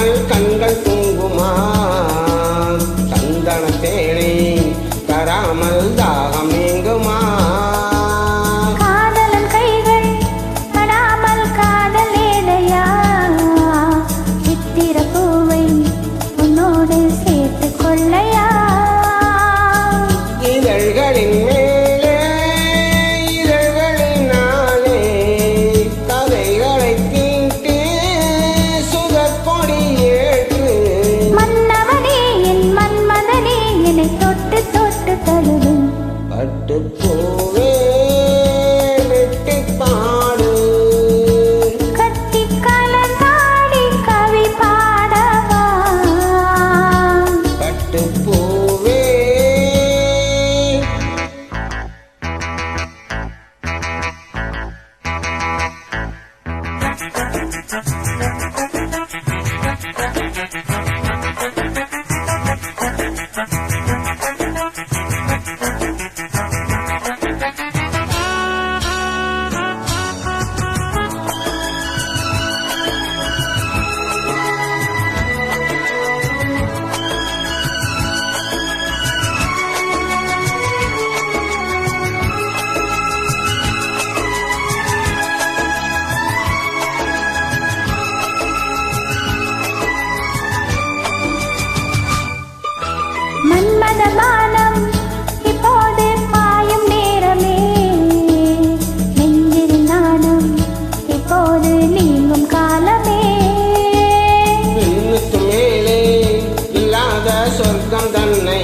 கரையாமல் கண்கள் தூங்குமா சந்தன தேனை தராமல் தாகம் நீங்குமா காதலன் கைகள் படாமல் காதல் ஏதையா சித்திர பூவை உன்னோடு சேர்த்து கொள்ளையா இதழ்களின் மேலே இதழ்களினாலே கதைகளை தீட்டு சுகக்கொடி ஏற்று மன்னவனே என் மன்மதனே என்னை தொட்டு தொட்டு தழுவு பட்டுப்பூவே வெட்டி பாடு கத்தி கலந்தாடி கவி பாடவா பட்டுப்பூவே மன்மதமானம் இப்போது பாயும் நேரமே நெஞ்சில் நாணம் இப்போது நீங்கும் காலமே விண்ணுக்கு மேலே இல்லாத சொர்க்கம் தன்னை